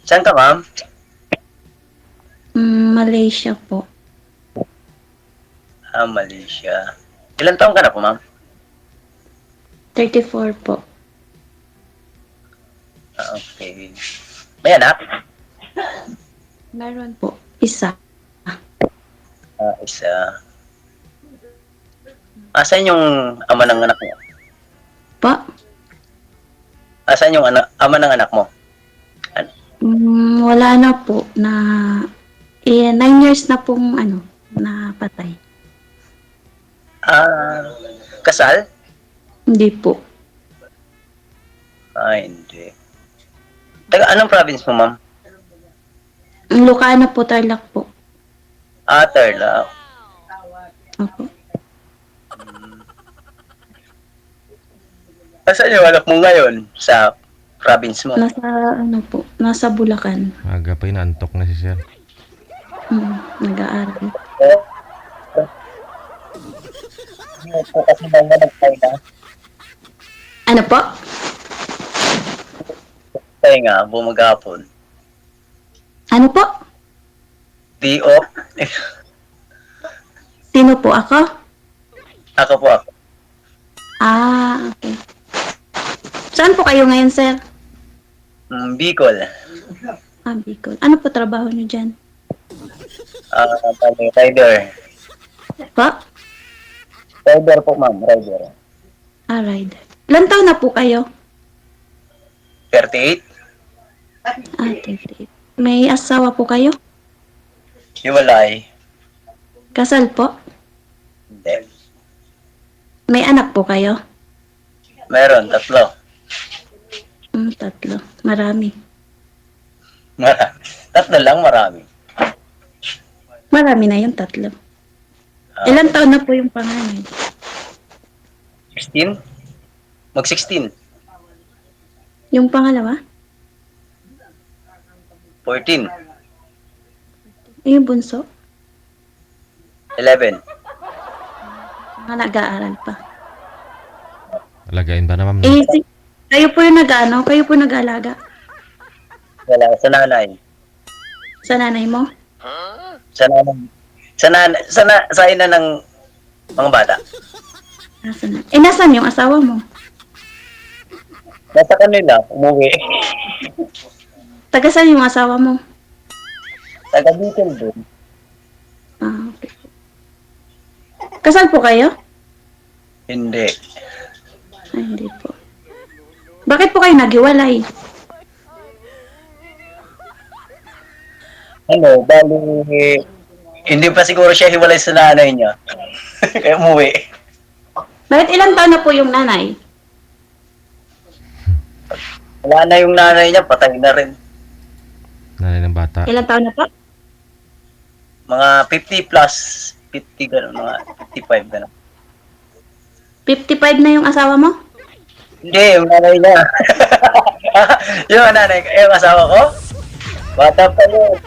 Saan ka, ma'am? Malaysia po. Malaysia. Ilan taong ka na po, ma'am? 34 po. Okay. May anak? Meron po. Isa. Isa. Asan yung ama ng anak mo? Po? Asan yung ama ng anak mo? Wala na po. 9 years na pong napatay. Kasal? Hindi po. Hindi. Taga anong province mo, ma'am? Lucana po, Tarlac po. Tarlac. Opo. Asan yung anak mo ngayon sa province mo? Nasa Bulacan. Aga pa inaantok na si sir. Nag-aaral. Kasi nagtay na. Ano po? Tayo nga, bumagapon. Ano po? D.O. Sino po ako? Ako po ako. Okay. Saan po kayo ngayon, sir? Bicol. Bicol. Ano po trabaho niyo dyan? Rider. Po? Rider po, ma'am. Rider. Rider. Ilan taon na po kayo? 38? 38. May asawa po kayo? Hiwalay. Kasal po? Hindi. May anak po kayo? Meron, 3. 3. Marami. Marami. 3 lang, marami. Marami na yung 3. Ilan taon na po yung panganay? 16? Mag-16. Yung pangalawa? 14. Yung bunso? 11. Mga nag-aaral pa. Alagain ba na ma'am? Kayo po yung kayo po nag-aalaga? Wala, sa nanay. Sa nanay mo? Sa nanay. Sa ina ng mga bata. Nasaan yung asawa mo? Nasa kanila, umuwi. Taga saan yung asawa mo? Taga Bicol doon. Okay. Kasal po kayo? Hindi. Hindi po. Bakit po kayo naghiwalay? Bali, hindi pa siguro siya hiwalay sa nanay niya. Kaya umuwi. Bakit ilang taon na po yung nanay? Wala na yung nanay niya, patay na rin. Nanay ng bata. Ilang taon na po? Mga 50 plus, 50 gano'n, mga 55 gano'n. 55 na yung asawa mo? Hindi, yung nanay niya. Yung asawa ko, bata pa yun.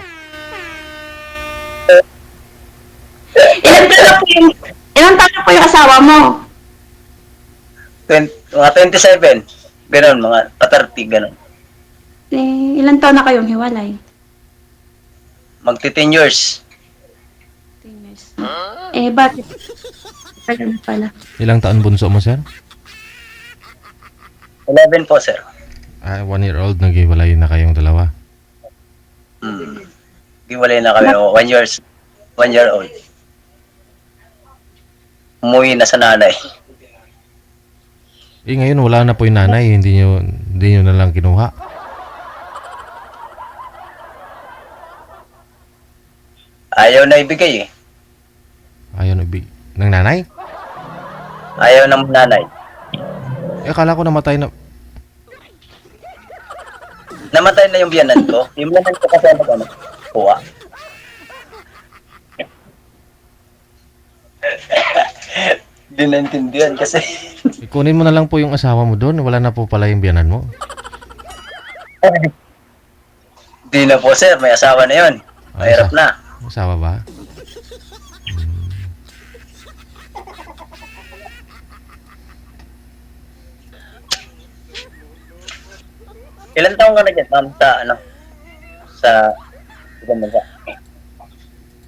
Ilang taon na po yung asawa mo? Mga 27, gano'n, mga 30, gano'n. Ilang taon na kayong hiwalay? Magti 10 years. 10 years. Bakit? Tagal na pala. Ilang taon bunso mo sir? 11 po, sir. 1-year-old naghiwalay na kayong dalawa. Hiwalay na kami, 1 year old. Umuwi na sa nanay. Ngayon wala na po yung nanay, hindi nyo na lang kinuha. Ayaw na ibigay eh. Ayaw na ng nanay? Ayaw ng nanay. Akala ko namatay na. Namatay na yung biyanan ko. Yung biyanan ko kasi kuha. Di naintindihan kasi. Ikunin mo na lang po yung asawa mo doon. Wala na po pala yung biyanan mo. Di na po, sir. May asawa na yun. Mahirap na. Asawa ba? Ilan taong ka na dyan, ma'am, sa sa ibang bansa?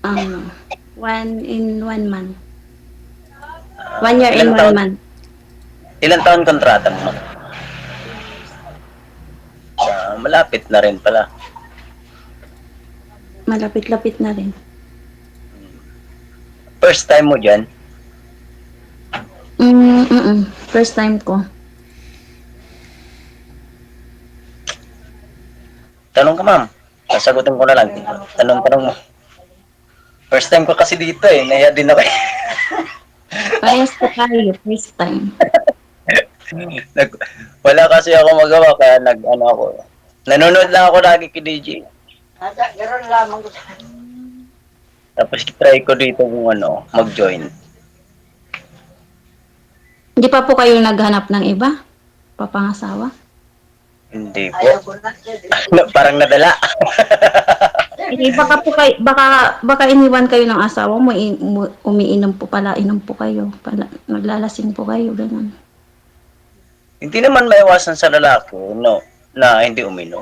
1 month. 1 year and Ilang 1 taon? month. Ilang taon kontrata mo? Malapit na rin pala. Malapit-lapit na rin. First time mo dyan? First time ko. Tanong ka, ma'am. Sasagutin ko na lang. Tanong mo. First time ko kasi dito eh. Naya din ako. Parehas ko tayo, first time. Wala kasi ako magawa kaya ako. Nanonood lang ako lagi kay DJ. Tapos try ko dito kung mag-join. Hindi pa po kayo naghanap ng iba? Papangasawa? Hindi po. Parang nadala. Baka po kayo, baka iniwan kayo ng asawa mo, umiinom po pala, inom po kayo, pala, naglalasing po kayo, ganun. Hindi naman maiwasan sa lalaki, na hindi uminom.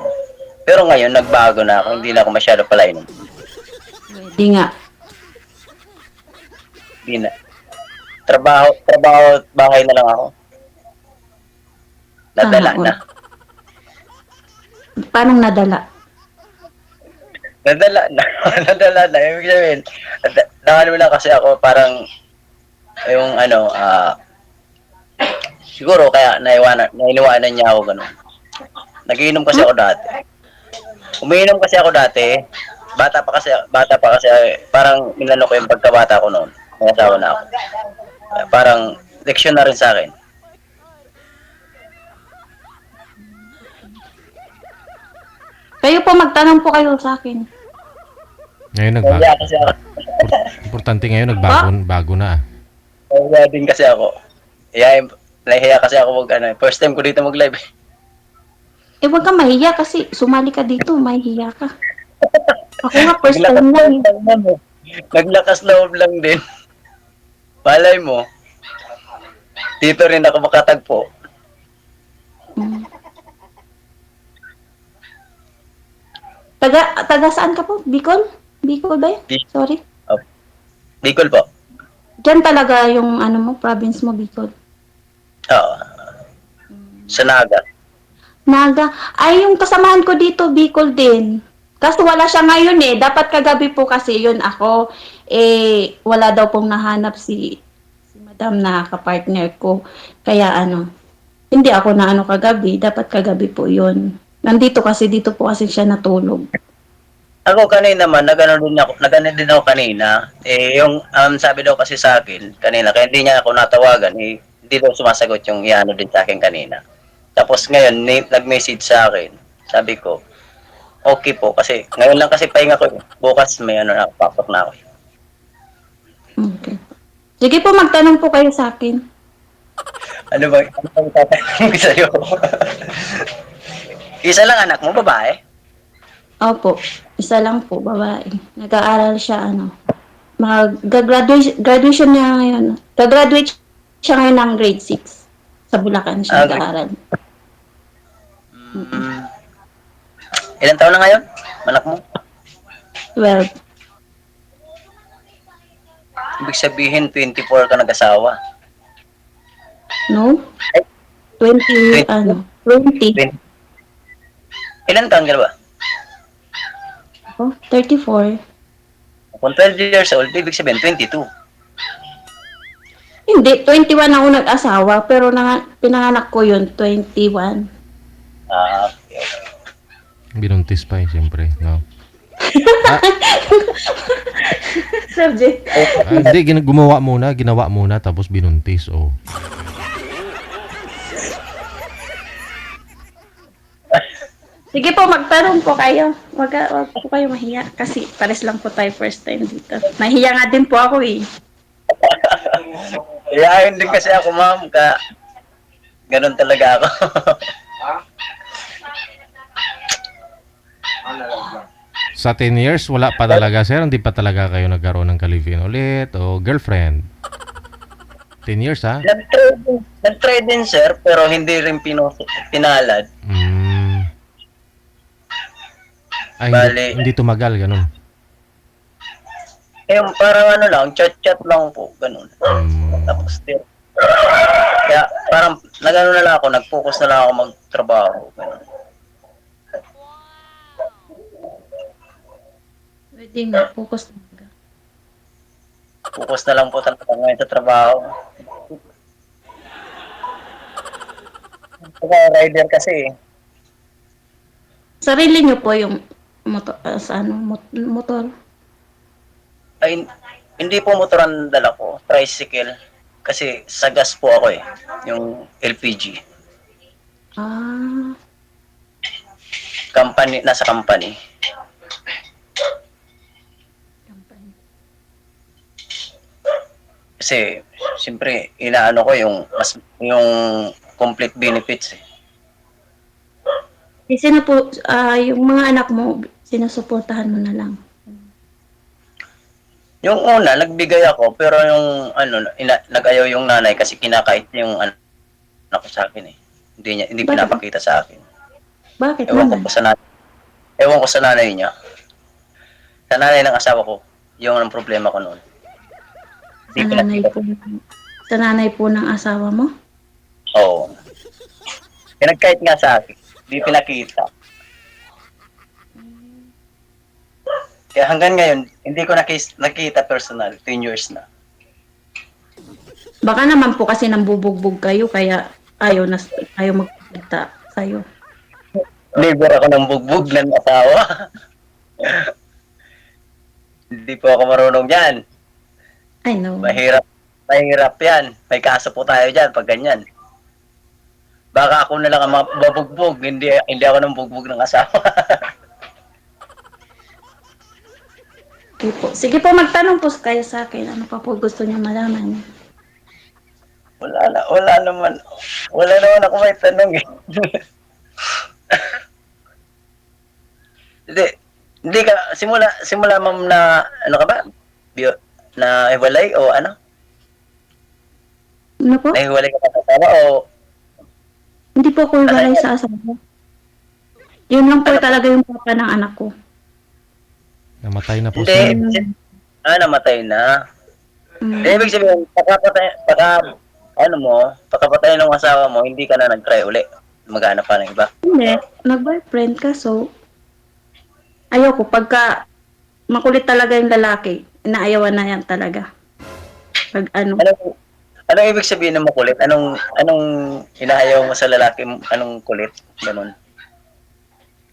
Pero ngayon, nagbago na ako. Hindi na ako masyado pala inom. Pwede nga. Hindi na. Trabaho, bahay na lang ako. Nadala na. Paano nadala? Nadala na. Nadala na. Ibig sabihin, nakano lang kasi ako parang, yung siguro kaya nainiwanan niya ako ganun. Nagiinom kasi ako dati. Umiinom kasi ako dati. Bata pa kasi parang minano ko yung pagkabata ko noon. May asawa na ako. Parang leksyon na rin sa akin. Kayo po, magtanong po kayo sa akin. Ngayon nagbago. Kaya kasi ako. Importante ngayon bago na. Kaya din kasi ako. Nahihiya kasi ako first time ko dito mag-live. Huwag kang mahiya kasi sumali ka dito, mahihiya ka. Ako nga, first time lang. Naglakas loob lang din. Malay mo, dito rin ako makatagpo. Taga saan ka po? Bicol? Bicol ba yun? Sorry. Bicol po. Diyan talaga yung province mo, Bicol. Oo. Sa Naga. Naga. Ay, yung kasamahan ko dito, Bicol din. Kaso wala siya ngayon eh. Dapat kagabi po kasi yun ako. Wala daw pong nahanap si madam na kapartner ko. Kaya hindi ako na kagabi. Dapat kagabi po yun. Dito po kasi siya natulog. Ako kanina man, nagano din ako kanina. Yung sabi daw kasi sa akin kanina, kaya hindi niya ako natawagan, hindi daw sumasagot yung din sa akin kanina. Tapos ngayon, nag-message sa akin. Sabi ko, okay po, kasi ngayon lang kasi pahinga ko. Bukas may papok na ako. Okay. Sige po, magtanong po kayo sa akin. Ano ba tatanong sa'yo? Isa lang anak mo, babae? Opo, isa lang po, babae. Nag-aaral siya, graduation niya ngayon. Gagraduate siya ngayon ng grade 6. Sa Bulacan siya nag-aaral. Ilan taon na ngayon? Anak mo? 12. Ibig sabihin, 24 ka nag-asawa. No? 20. 20. Ilan taon ka na ba? Oh, 34. Kung 12 years old, ibig sabihin, 22. Hindi, 21 ako nag-asawa, pero pinanganak ko yun, 21. Okay. Binuntis pa siyempre, no? Subject. Hindi, ginawa muna, tapos binuntis, oh. Sige po, magtanong po kayo. Wag po kayo mahiya. Kasi pares lang po tayo first time dito. Nahiya nga din po ako eh. Iyayin din kasi ako, ma'am. Ganun talaga ako. Sa 10 years, wala pa talaga, sir? Hindi pa talaga kayo nagkaroon ng kalivin ulit o girlfriend? 10 years, ha? Nag-try din, sir, pero hindi rin pinalad. Ay, Bali, hindi tumagal, ganun. yung parang ano lang, chat-chat lang po, ganun. Hmm. Tapos, kaya parang nagano na lang ako, nag-focus na lang ako magtrabaho. Ganun. Pwede nga, focus talaga. Focus na lang po talaga ngayon sa trabaho. Saka rider kasi eh. Sarili niyo po yung motor, sa ano, motor. Ay, hindi po motor ang dala ko, tricycle. Kasi sa gas po ako eh, yung LPG. Ah, Company, nasa company. company. Kasi, siyempre, inaano ko yung complete benefits eh. Sino po, yung mga anak mo, sinusuportahan mo na lang. Yung una, nagbigay ako, pero yung nag-ayaw yung nanay kasi kinakait niya yung anak ko sa akin eh. Hindi Bakit? pinapakita sa akin. Bakit Ewan ko naman? po sa nanay. Ewan ko sa nanay niya. Sa nanay ng asawa ko, yung ang problema ko noon. Sa nanay po, sa nanay po ng asawa mo? Oo. Pinagkait nga sa akin. Hindi pinakita. Kaya hanggang ngayon, hindi ko nakita personal. 10 years na. Baka naman po kasi nambubugbog kayo, kaya ayaw magkita kayo. Never ako ng bugbog ng asawa. Hindi po ako marunong dyan. I know. Mahirap yan. May kaso po tayo dyan pag ganyan. Baka ako na lang ang mabugbog, hindi ako ng bugbog ng asawa. Sige po, magtanong po kayo sa akin. Ano pa po gusto niyo malaman? Wala naman ako may tanong eh. Hindi ka, simula ma'am na, ano ka ba? Na hiwalay o ano? Ano po? Nahiwalay ka ba sa asawa o Hindi po ako hiwalay sa asawa. Yun lang po talaga yung papa ng anak ko. Namatay na po hindi? siya. Namatay na. Mm. Ibig sabihin, pagkapatay ng asawa mo, hindi ka na nag-try uli. Maghanap pa ng iba. Hindi, nag-boyfriend ka, so ayoko. Pagka makulit talaga yung lalaki, inaayawan na yan talaga. Pag ano, Anong ibig sabihin ng makulit? Anong inaayaw mo sa lalaki? Anong kulit? Ganun.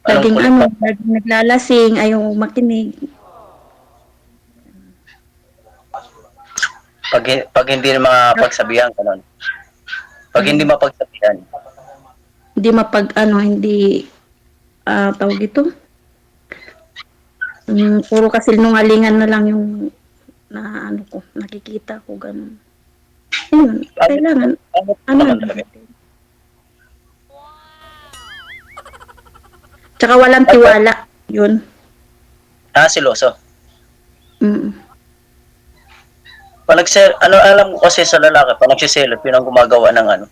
Anong laging kulit ano, ba? laging naglalasing, ayaw makinig. Pag hindi na mapagsabihan, ganun. Pag hindi mapagsabihan, Hindi hindi, tawag ito. Puro kasi nungalingan na lang yung na ano ko, nakikita ko, ganun. Ayun, kailangan, ano naman talaga. Tsaka walang tiwala, yun. Siloso. Mm. Alam ko kasi sa lalaki, pag nagsiselot, yun ang gumagawa ng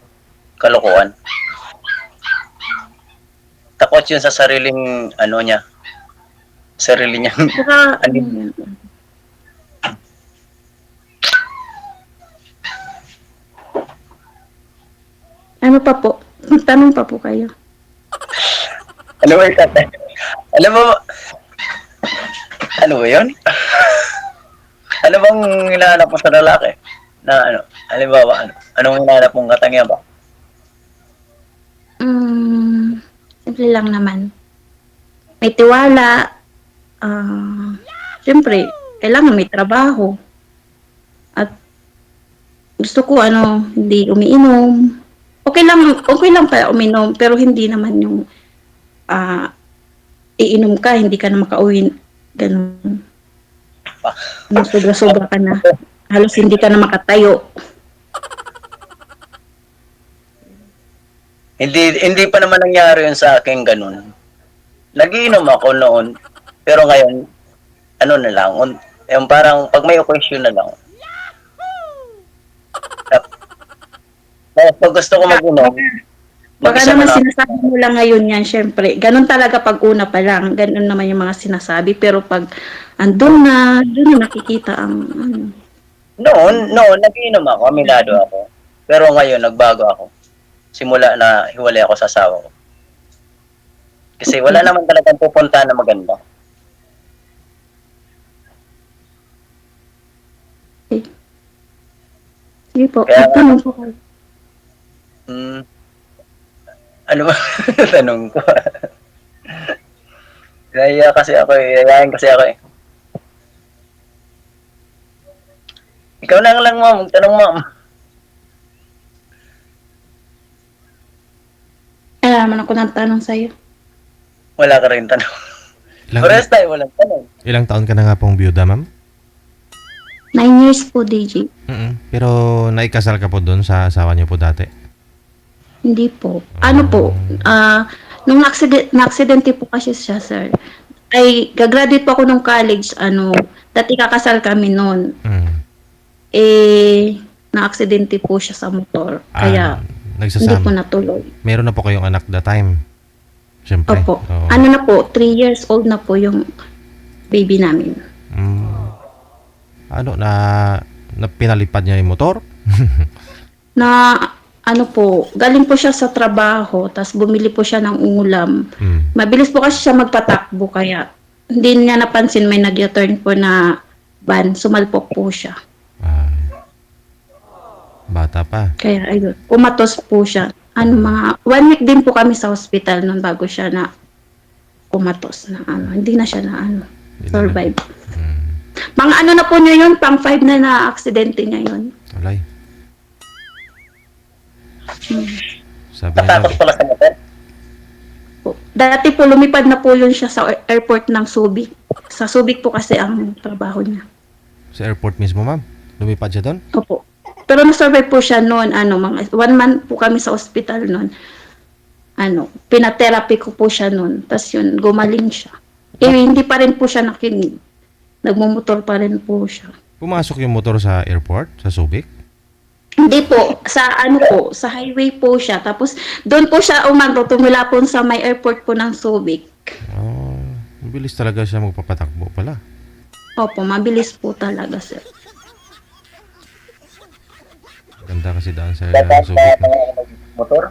kalokohan. Takot yun sa sariling, niya. Sarili niya. Tsaka, Ano ano, ano pa po? Tanong pa po kayo. Ano ba yung tatay? Alam mo, ano ba yun? Ano bang hinahanap mo sa lalaki? Halimbawa, anong hinahanap mong katangian ba? Simple lang naman. May tiwala. Siyempre, kailangan may trabaho. At gusto ko hindi umiinom. Okay lang pala uminom, pero hindi naman yung iinom ka, hindi ka na makauwi. Ganun. Sobra-sobra ka na. Halos hindi ka na makatayo. Hindi pa naman nangyari yun sa akin ganun. Nagiinom ako noon, pero ngayon, na lang, yung parang pag may occasion na lang. Pag gusto ko mag-inom, Baka Mag-isa naman man ako. sinasabi mo lang ngayon yan, syempre. Ganun talaga pag una pa lang. Ganun naman yung mga sinasabi. Pero pag andun na, doon na nakikita ang ano. Noon, nagiinom ako, aminado ako. Pero ngayon, nagbago ako. Simula na hiwalay ako sa asawa ko. Kasi wala naman talagang pupunta na maganda. Sige po, Kaya- magtanong po kayo. Ano ba tanong ko? Nahiya kasi ako eh. Nahiyain kasi ako eh. Ikaw na lang, ma'am. Tanong, ma'am. Kaya naman ako ng tanong sa'yo. Wala ka rin tanong. Parehas tayo, walang tanong. Ilang taon ka na nga pong byuda, ma'am? 9 years po, DJ. Pero naikasal ka po doon sa asawa niyo po dati? Hindi po. Ano po, nung na-aksidente po kasi siya, sir, ay gagraduate po ako nung college, dati kakasal kami noon. Mm. Na-aksidente po siya sa motor. Kaya, hindi Nagsasama. po natuloy. Meron na po kayong anak that time? Siyempre. Opo. Oo. Ano na po, 3 years old na po yung baby namin. Ano, na pinalipad niya yung motor? Na, galing po siya sa trabaho, tapos bumili po siya ng ulam. Mabilis po kasi siya magpatakbo, kaya hindi niya napansin may nag-turn po na van, sumalpok po siya. Bata pa. Kaya ayun, kumatos po siya. Mga 1 week din po kami sa hospital noon bago siya na kumatos na hindi na siya na survive. Mga na po niya yun, pang 5 na aksidente niya yun. Alay. Sabi Natakot nila, pala sa motor. Dati po lumipad na po yun siya sa airport ng Subic. Sa Subic po kasi ang trabaho niya. sa airport mismo, ma'am? Lumipad siya doon? Opo. Pero na-survive po siya noon, mga 1 month po kami sa ospital noon. Pinatherapy ko po siya noon. Tapos yun, gumaling siya. Hindi pa rin po siya nakinig. Nagmumotor pa rin po siya. Pumasok yung motor sa airport, sa Subic? Hindi po, sa highway po siya. Tapos doon po siya tumula po sa may airport po ng Subic. Oh, mabilis talaga siya magpapatakbo pala. Opo, mabilis po talaga, sir. Ganda kasi daan sa Dadaan Subic. na ako mag-motor.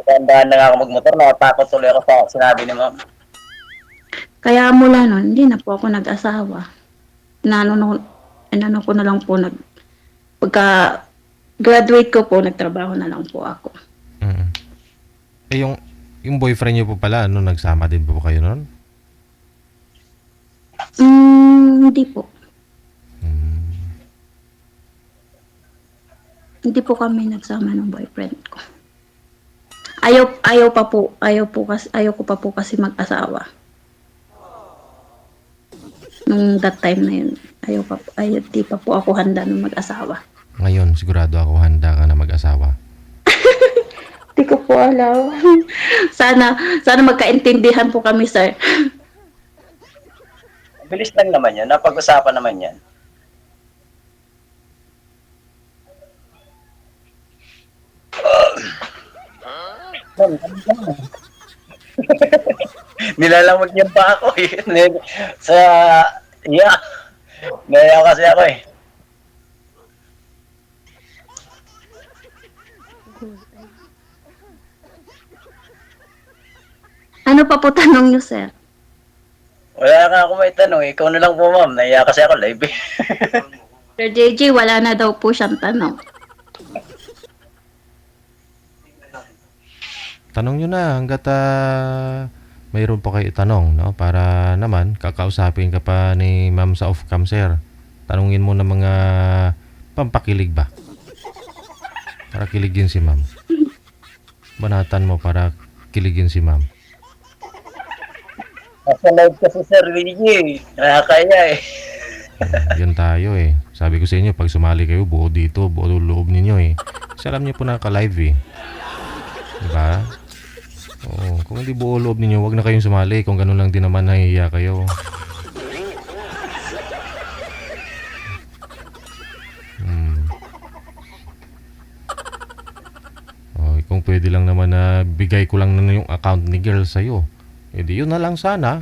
Dadaan na nga ako mag-motor. Nakatakot tuloy ako sa sinabi ni ma'am. Kaya mula noon, hindi na po ako nag-asawa. Ko na lang po pagka graduate ko po, nagtrabaho na lang po ako. Yung boyfriend niyo po pala, nagsama din po kayo noon? Hindi po. Hindi po kami nagsama ng boyfriend ko. Ayaw ko pa po kasi mag-asawa. Nung that time na yun, di pa po ako handa ng mag-asawa. Ngayon, sigurado ako handa ka na mag-asawa. Di ko po alam. Sana magkaintindihan po kami, sir. Bilis lang naman yan. Napag-usapan naman yan. Nilalamog niya pa ako eh. Sa... Yeah. Naiyaw kasi ako eh. Ano pa po tanong niyo, sir? Wala ka ako may tanong. Ikaw na lang po, ma'am. Naiya kasi ako live eh. Sir JJ, wala na daw po siyang tanong. Tanong nyo na hanggat mayroon pa kayo itanong, no? Para naman, kakausapin ka pa ni ma'am sa off-cam, sir. Tanungin mo na mga pampakilig ba? Para kiligin si ma'am. Banatan mo para kiligin si ma'am. Nasa live kasi Sir Luigi. Nakakaya eh. Yun tayo eh. Sabi ko sa inyo, pag sumali kayo, buo dito, buo loob ninyo eh. Kasi alam niyo po naka-live eh. Diba? Oo, kung hindi buo loob ninyo, wag na kayong sumali. Kung ganun lang din naman, nahihiya kayo. pwede lang naman na bigay ko lang na yung account ni girl sa'yo. Eh di yun na lang sana.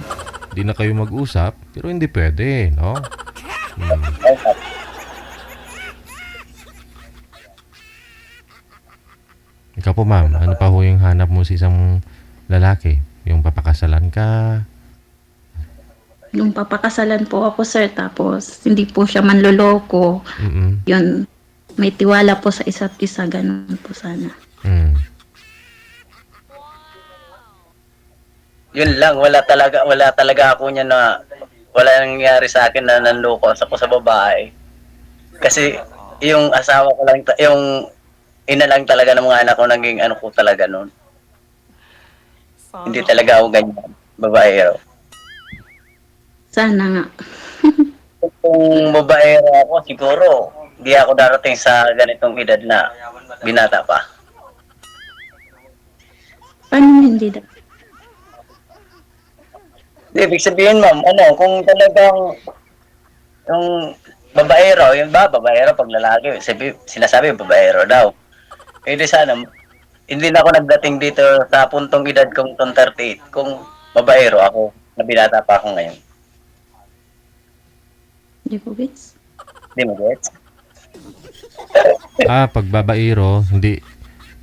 Di na kayo mag-usap, pero hindi pwede, no? Ay, sir. Ikaw po ma'am, ano pa ho yung hanap mo sa isang lalaki? Yung papakasalan ka? Nung papakasalan po ako, sir, tapos hindi po siya manloloko. Mm-mm. Yun, may tiwala po sa isa't isa, ganun po sana. Mm. Yun lang, wala talaga ako niya na wala nangyari sa akin na nanloko ako sa babae. Kasi yung asawa ko lang, yung ina lang talaga ng mga anak ko, naging ano ko talaga noon. Hindi talaga ako ganyan, babaero. Sana nga. Kung babaero ako, siguro, hindi ako darating sa ganitong edad na binata pa. Paano hindi daw? Hindi, ibig sabihin ma'am, kung talagang yung babaero, yung babaero pag lalaki, sinasabi babaero daw. Eh di sana, hindi na ako nagdating dito sa puntong edad kong 38 kung babaero ako, na binata pa ako ngayon. Hindi po, Bits? Hindi mo gets? Pag babaero, hindi.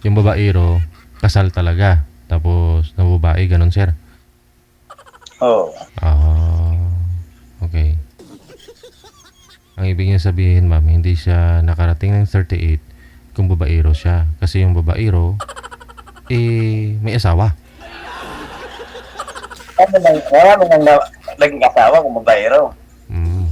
Yung babaero, kasal talaga. Tapos, nabubae, ganun sir. Oo. Okay. Ang ibig niya sabihin, ma'am, hindi siya nakarating ng 38 kung babaero siya. Kasi yung babaero, may asawa. Marami nang naging asawa kung babaero. Mm.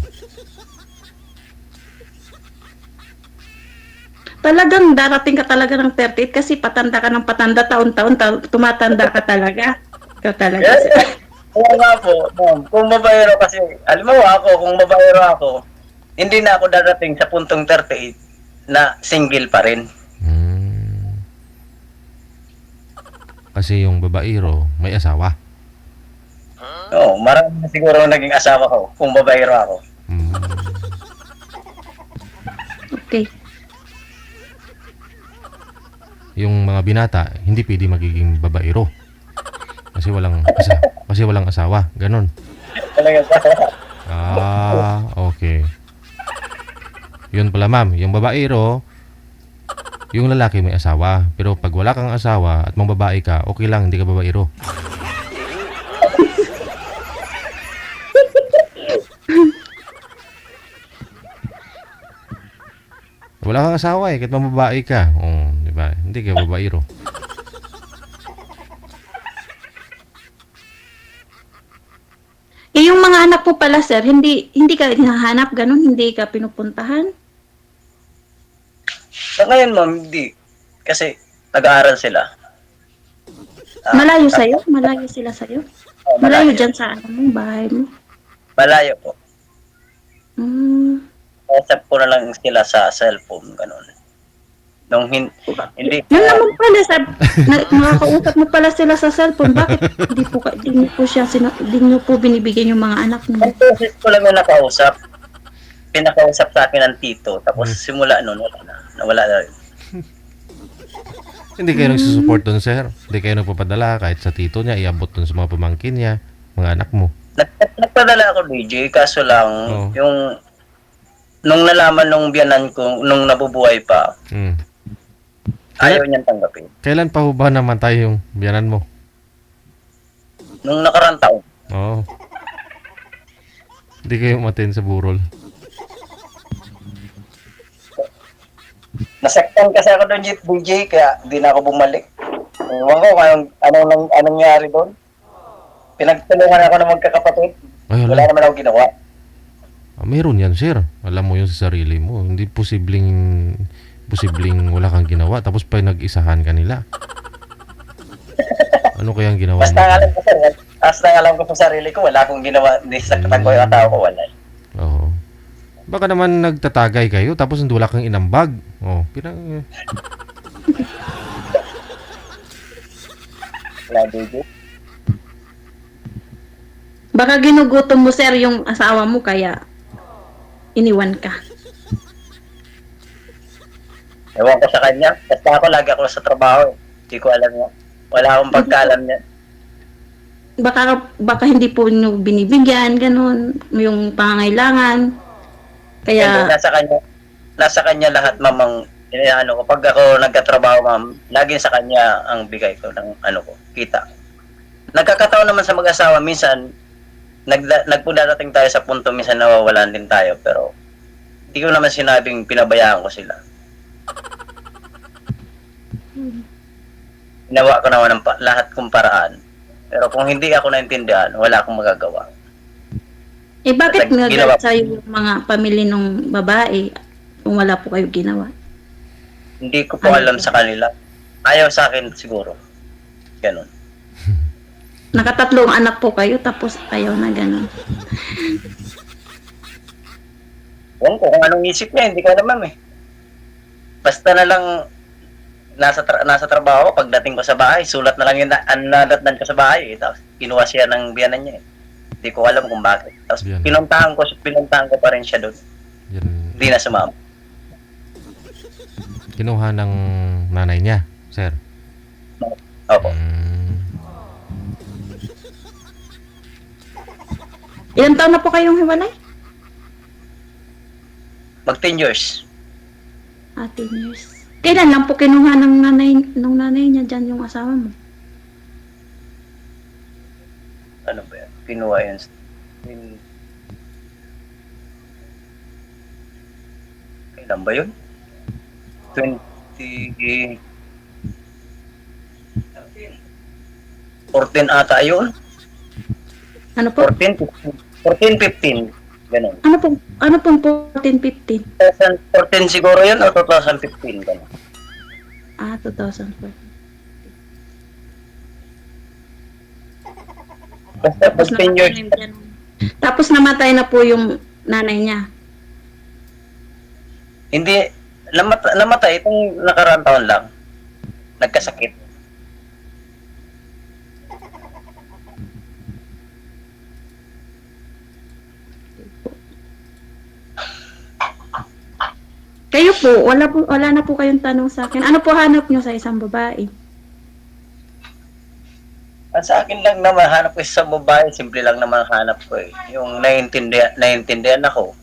Talagang darating ka talaga ng 38 kasi patanda ka ng patanda, taon-taon, tumatanda ka talaga. Ikaw talaga. Kaya nga po, ma'am, kung babaero kasi, alam mo ako, kung babaero ako, hindi na ako darating sa puntong 38 na single pa rin. Mm. Kasi yung babaero, may asawa. Oo, marami na siguro naging asawa ko kung babaero ako. Mm. Okay. Yung mga binata, hindi pwede magiging babaero. Kasi walang asawa. Ganon. Talaga Okay. Yun pala ma'am, yung babaero, yung lalaki may asawa. Pero pag wala kang asawa at mambabae ka, okay lang, hindi ka babaero. Wala kang asawa kahit mambabae ka. Di ba? Hindi ka babaero. Yung mga anak po pala, sir, hindi ka hinahanap, ganun, hindi ka pinupuntahan. Sa ngayon, ma'am, hindi. Kasi nag-aaral sila. Malayo sa'yo? Malayo sila sa'yo? Malayo dyan sa bahay mo? Malayo po. Hmm. Usap ko na lang sila sa cellphone, ganun. Hindi Yun naman pala, nakakausap mo pala sila sa cellphone. Bakit hindi niyo po binibigyan yung mga anak mo? ang process ko lang yung nakausap. Pinakausap sa akin ng tito. Tapos simula nun, nawala na rin. Hindi kayo nagsusupport doon, sir. Hindi kayo nagpapadala kahit sa tito niya, iabot doon sa mga pamangkin niya, mga anak mo. Nagpadala ako, DJ, kaso lang, Oo. nung nalaman nung biyanan ko, nung nabubuhay pa, Mm. ayaw niyang tanggapin. Kailan pa ho ba namatay yung biyanan mo? Nung nakarang taon. Oo. Hindi kayo umatin sa burol. Nasaktan kasi ako doon, DJ, kaya di na ako bumalik. Ewan ko anong nangyari doon. Pinagtulungan ako ng magkakapatid. Ay, Wala hala. naman ako ginawa. Meron yan, sir. Alam mo yun sa sarili mo. Hindi posibleng wala kang ginawa. Tapos pa nag-isahan ka nila. Ano kayang ginawa mo? Basta alam ko sa sarili ko, wala akong ginawa. Hindi saktan ko yung tao ko, wala. Oo. Baka naman nagtatagay kayo tapos hindi wala kang inambag. Wala, DJ. Baka ginugutom mo, sir, yung asawa mo, kaya iniwan ka. Ewan ko sa kanya. Basta ako, lagi ako sa trabaho. Hindi ko alam yan. Wala akong pagkaalam niya. Baka hindi po nyo binibigyan, ganun, yung pangangailangan. Hindi, Kaya, nasa kanya lahat, mamang, ano, kapag ako nagkatrabaho, ma'am, laging sa kanya ang bigay ko ng ano ko, kita. Nagkakataon naman sa mag-asawa, minsan, nagpudarating tayo sa punto, minsan nawawalan din tayo, pero hindi ko naman sinabing pinabayaan ko sila. Ginawa ko naman lahat kong paraan. Pero kung hindi ako naintindihan, wala akong magagawa. bakit Ginawa- nagalit sa'yo yung mga pamilya ng babae kung wala po kayo ginawa? Hindi ko po alam sa kanila. Ayaw sa akin siguro. Ganon. Nakatatlong anak po kayo, tapos ayaw na ganun. Kung anong isip niya, hindi ko alam, ma'am, eh. Basta na lang nasa trabaho, pagdating ko sa bahay, sulat na lang yung nadatnan ko sa bahay, eh. Tapos kinuha siya ng biyanan niya, eh. Hindi ko alam kung bakit. Tapos Biyanan. pinuntahan ko pa rin siya doon. Yan, Hindi na sumama. kinuha ng nanay niya, sir. Opo. Ilang taon na po kayong hiwalay? Mag 10 years. 10 years. Kailan lang po kinuha ng nanay niya dyan yung asawa mo? Ano ba yan? Kinuha yan. Kailan ba yun? 14 ata yun. Ano po? 14, 15. Ganun. Ano pong 14, 15? 2014 siguro yun o 2015. Ganun. 2004. Basta pag 10 years. Tapos namatay na po yung nanay niya. Hindi, namatay itong nakaraang taon lang. Nagkasakit. Kayo po, wala na po kayong tanong sa akin. Ano po hanap niyo sa isang babae? Sa akin lang naman, hanap ko sa babae, simple lang naman hanap ko eh. Yung naiintindihan ako.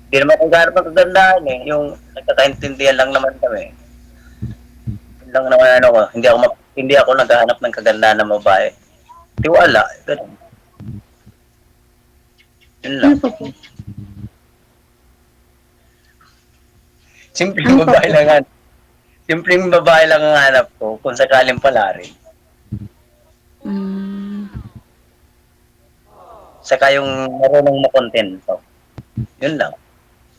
Hindi naman kung gaano magagandaan eh. Yung nagkakaintindihan lang naman kami. Yun lang naman ano ko, hindi ako naghahanap ng kagandahan ng babae. Tiwala, ganun. Yun lang. Ano po po? Simpleng babae lang hanap. Simpleng babae lang ang hanap ko kung sakaling pala rin. Saka yung marunong makontento. Yun lang.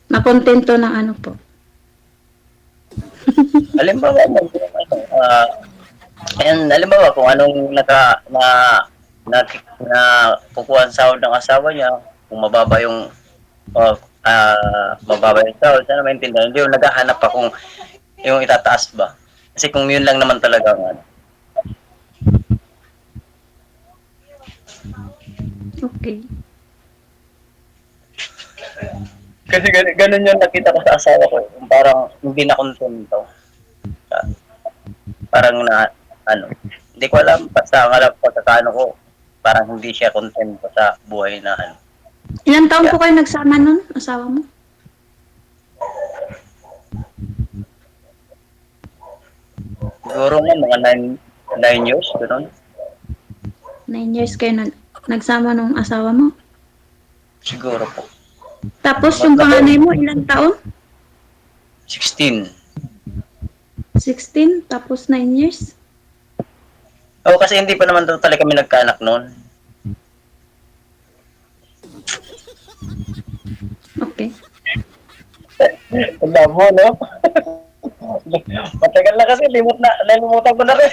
Nakontento ng ano po? Halimbawa, halimbawa kung anong kukuha ang sahod ng asawa niya, kung mababa yung sahod, sana maintindihan. Hindi yung naghahanap pa kung yung itataas ba. Kasi kung yun lang naman talaga ang ano. Okay. Kasi ganun yung nakita ko sa asawa ko. Yung parang hindi na kontento. Parang hindi ko alam. Basta ang alam pagkakano ko, parang hindi siya kontento sa buhay na ano. Ilang taon po kayo nagsama nun, asawa mo? Siguro nga mga 9 years, gano'n. 9 years kayo nagsama nung asawa mo? Siguro po. Tapos yung panganay mo, ilang taon? 16. 16, tapos 9 years? Oo, kasi hindi pa naman totally kami nagkaanak noon. Okay. Alam mo, no? Matagal na kasi, nalimutan ko na rin.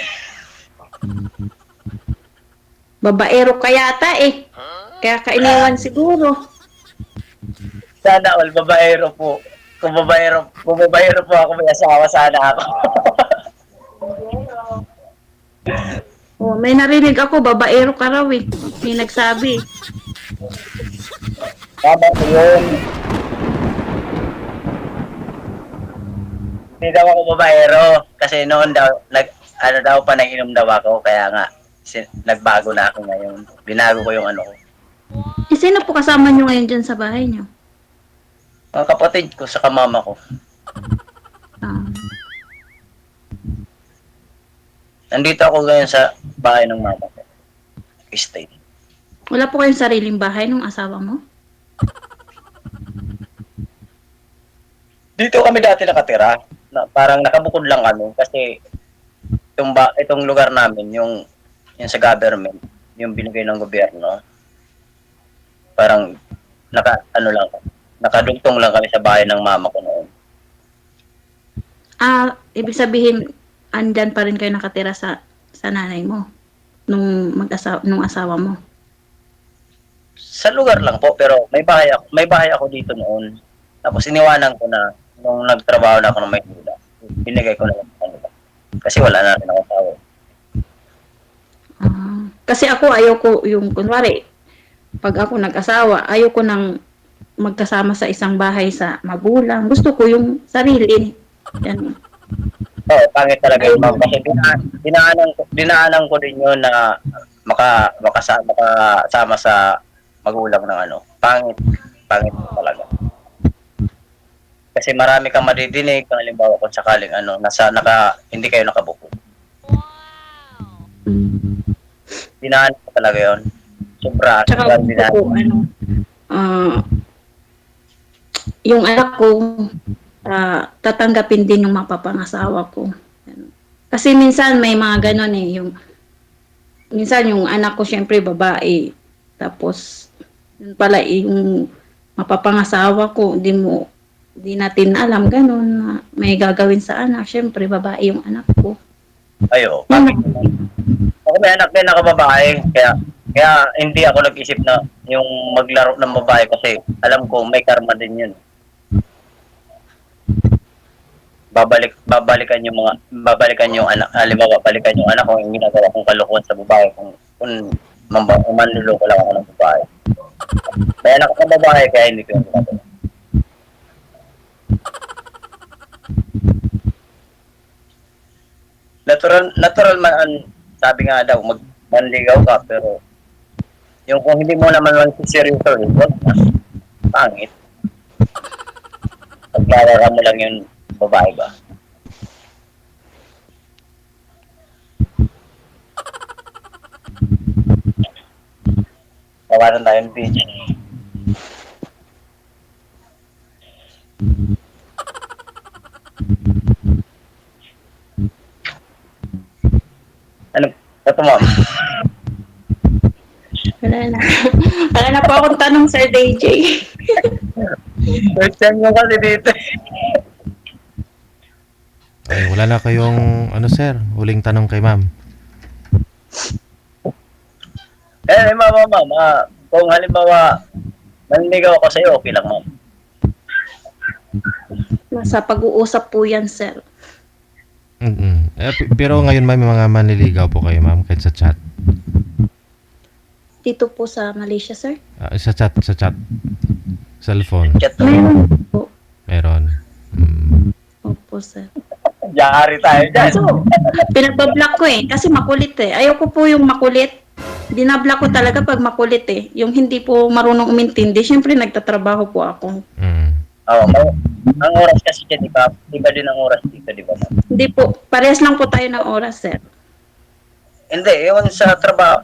Babaero ka yata eh. Kaya kainiwan siguro. Sana all babaero po. Kung babaero po ako, may asawa sana ako. Oh, may narinig ako, babaero ka raw eh. May nagsabi. Tama ko yun. Hindi daw ako babaero. Kasi noon daw, ano daw pa, nag-inom daw ako. Kaya nga, nagbago na ako ngayon. Binago ko yung ano ko. Sino po kasama nyo ngayon dyan sa bahay nyo? Mga kapatid ko sa mama ko. Ah, Nandito ako ngayon sa bahay ng mama ko. Stay. wala po kayong sariling bahay ng asawa mo? Dito kami dati nakatira. Parang nakabukod lang kami. Kasi itong lugar namin, yung sa government, yung binigay ng gobyerno, parang nakadugtong lang kami sa bahay ng mama ko noon. Ah, ibig sabihin, andyan pa rin kayo nakatira sa nanay mo nung asawa mo. Sa lugar lang po, pero may bahay ako dito noon. Tapos iniwanan ko na nung nagtrabaho na ako ng Maynila. Binigay ko na lang sa kanila. Kasi wala na rin ako tao. Ah, kasi ako ayoko yung kunwari pag ako nag-asawa, ayoko nang magkasama sa isang bahay sa magulang. Gusto ko yung sarili. Yan. Oo, pangit talaga yun, ma'am. Kasi dinaanan ko din yun na makasama sa magulang ng ano. Pangit talaga. Kasi marami kang madidinig, kung halimbawa kung sakaling hindi kayo nakabuko. Dinaanan ko talaga yun. Sobra. Tsaka gusto ko, yung anak ko, tatanggapin din yung mapapangasawa ko. Kasi minsan may mga ganon minsan yung anak ko syempre babae. Tapos, yun pala yung mapapangasawa ko, di natin alam ganon na may gagawin sa anak. Syempre, babae yung anak ko. Ayo. Ako may anak din ako babae. Kaya hindi ako nag-isip na yung maglaro ng babae kasi alam ko may karma din yun. Babalikan yung anak, halimbawa babalikan yung anak ko yung ginagawa kong kalokohan sa babae kung manluloko lang ako ng babae. May anak ko ng babae kaya hindi ko yung ginagawa. Natural man sabi nga daw manligaw ka pero yung kung hindi mo naman lang seryoso wag na. Pangit. Paglalaro mo lang yung babae ba? Tawanan tayo ng page. Ano? Ito, ma'am. Wala na. Wala na po akong tanong, Sir DJ. First time mo kasi dito. Ay, wala na kayong, sir, huling tanong kay ma'am. Ma'am. Kung halimbawa, manligaw ako sa'yo, okay lang, ma'am. Nasa pag-uusap po yan, Sir. Pero ngayon may mga manliligaw po kayo, ma'am, kahit sa chat. Dito po sa Malaysia, Sir. Sa chat. Cellphone. Chat Meron po. Meron. Opo, Sir. Yari tayo dyan. Kaso, pinagpa-block ko Kasi makulit Ayoko po yung makulit. Binablock ko talaga pag makulit Yung hindi po marunong umintindi, syempre nagtatrabaho po ako. Oo, ang oras kasi dyan, iba din ang oras dito, di ba, ma'am? Hindi po, parehas lang po tayo ng oras, Sir. Hindi, yun sa trabaho.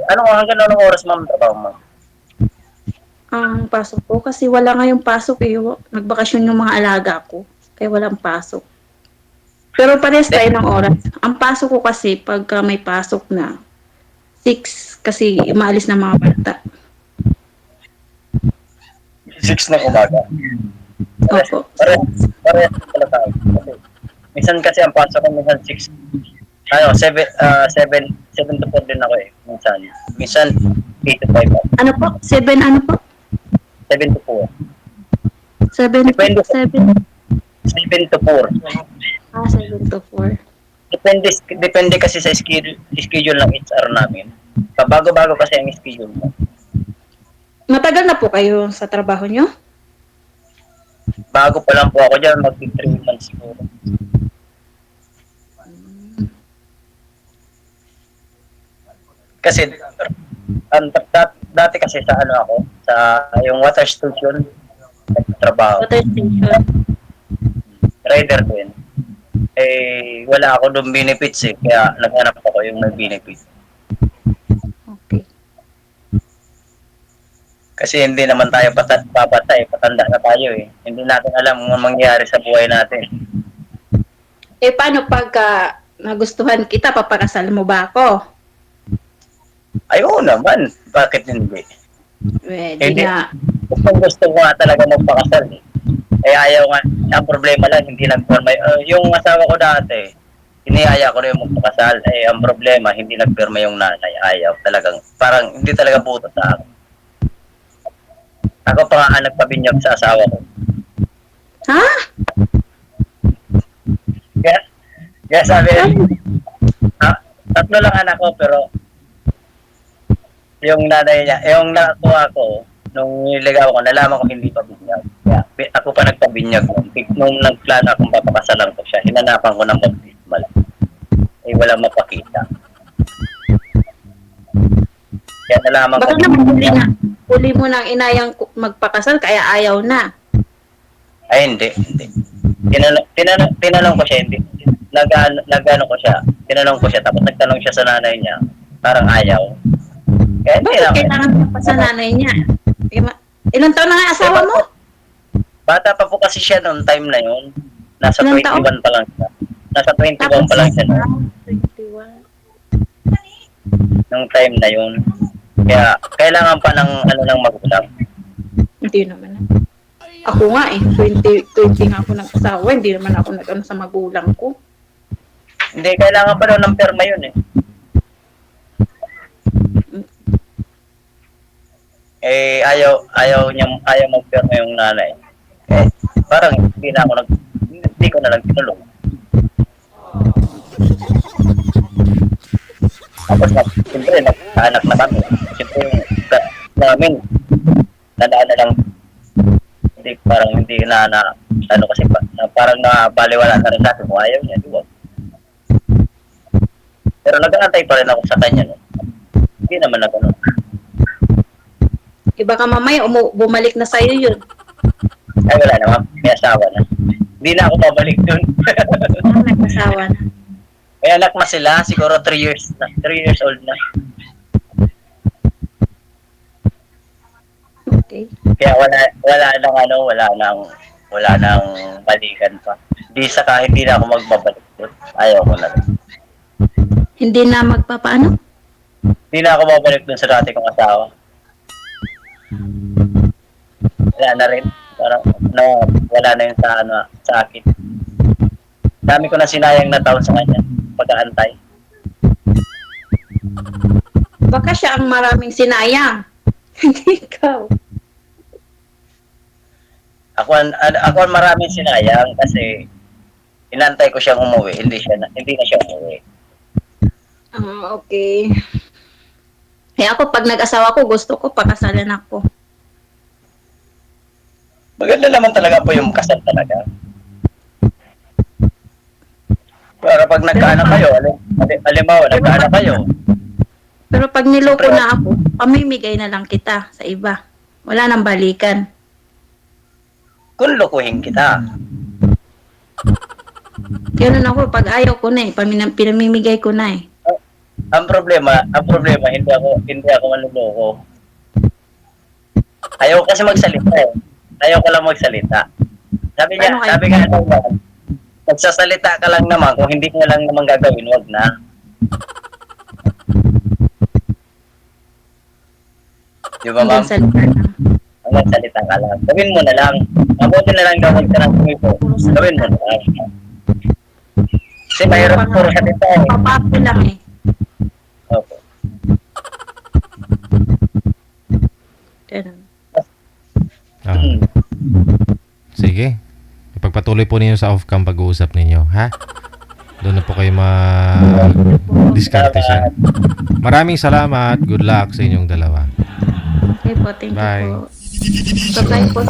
Hanggang anong oras, ma'am, trabaho, ma'am? Ang pasok po, kasi wala ngayong pasok Nagbakasyon yung mga alaga ko, kaya walang pasok. Pero parehas tayo ng oras. Ang pasok ko kasi, pagka may pasok na, 6, kasi maalis na mga bata. 6 ng umaga. Opo. Parehas pala tayo. Minsan kasi ang pasok ko, minsan 6. 7 to 4 din ako Minsan 8 to 5 ako. Ano po? 7 ano po? 7 to 4. 7 Depende. 7. 7 to 4. 7 to 4. Depende kasi sa schedule ng HR namin. Bago-bago kasi ang schedule mo. Matagal na po kayo sa trabaho nyo? Bago pa lang po ako dyan, mag-3 months siguro. Kasi, dati kasi sa ano ako, sa yung water station, nagtatrabaho, Water station. rider din. Eh, wala ako doon benefits eh, kaya naghanap ako yung may benefits. Okay. Kasi hindi naman tayo papatay, patanda na tayo eh. Hindi natin alam kung anong mangyayari sa buhay natin. Eh, paano pagka nagustuhan kita, papakasal mo ba ako? Ay, oo naman. Bakit hindi? Pwede Hindi. nga. Kung gusto ko nga talaga magpakasal eh. Eh, ayaw nga. Ang problema lang, hindi nagpirma. Yung asawa ko dati, iniyaya ko na yung magpakasal. Eh, ang problema, hindi nagpirma yung nanay. Ayaw talagang, parang hindi talaga buto sa akin. Ako pa nga ang nagpabinyag sa asawa ko. Ha? Kaya sabi, tatlo lang anak ko, pero yung nanay niya, yung nakuha ko, nung niligaw ko, nalaman ko hindi pa binyag. Kaya ako pa nagpabinyag. Nung nagplano akong papakasalan ko siya, hinanapan ko ng baptismal. Eh, wala mapakita. Kaya nalaman ko. Baka naman huli mo nang inayang magpakasal, kaya ayaw na. Ay, hindi. Tinanong ko siya, hindi. Nagano ko siya. Tinanong ko siya, tapos nagtanong siya sa nanay niya. Parang ayaw. Kaya hindi Bakit lang. kailangan mo pa sa nanay niya? Ilang taon na nga asawa mo? Bata pa po kasi siya noong time na yun. Nasa Ilang 21 taon? pa lang siya. Nasa 21 pa lang siya noon. 21. Nung time na yun. Kaya kailangan pa ng ng magulang. Hindi naman. Ako nga eh, 20 nga ako ng asawa, hindi naman ako nag-ano sa magulang ko. Hindi, kailangan pa daw ng perma yun eh. Eh, ayaw magperma yung nanay. Eh, parang hindi ko na lang tinulong. Tapos, siyempre, nagkaanak na kami. Siyempre, yung namin, nadaan na lang, hindi kasi parang nabaliwala na rin natin kung ayaw niya, di ba? Pero nag-aantay pa rin ako sa kanya, no? Hindi naman na gano'n. Iba ka mamaya, bumalik na sa'yo yun. Ay, wala naman, may asawa na. Hindi na ako babalik dun. Nag-asawa na. May anak na sila, siguro 3 years old na. Okay. Kaya wala nang balikan pa. Hindi na ako magbabalik doon. Ayaw ko na rin. Hindi na magpapaano? Hindi na ako babalik doon sa dati kong asawa. Wala na rin. Parang, wala na yun sa akin. Dami ko na sinayang na taon sa kanya. Pag-aantay. Baka siya ang maraming sinayang. Hindi ikaw. Ako ang maraming sinayang kasi inantay ko siyang umuwi. Hindi na siya umuwi. Okay. Eh ako, pag nag-asawa ko, gusto ko pakasalan ako. Maganda naman talaga po yung kasal talaga. Para pag nagkaanak kayo, halimbawa, nagkaanak kayo, Pero pag niloko na ako, pamimigay na lang kita sa iba. Wala nang balikan. kung lukuhin kita. Ganun ako, pag ayaw ko na eh, pinamimigay ko na eh. Ang problema, hindi ako manluloko. Ayaw kasi magsalita eh. Ayaw ko lang magsalita. Sabi Ano nga naman, magsasalita ka lang naman, kung hindi ko lang naman gagawin, wag na. Di ba, ma'am? Hanggang salita lang. Hanggang salita ka lang. Gawin mo na lang. Mabuti na lang gawin ka ng kumito. Gawin mo na lang. Kasi mahirap puro salita eh. Papapo lang eh. Opo. Ganun. Ah. Sige. Ipagpatuloy po ninyo sa off-cam pag-uusap ninyo, ha? Doon na po kayo ma-discarte siya. Maraming salamat. Good luck sa inyong dalawa. Okay po, thank Bye. you po. Bye-bye po.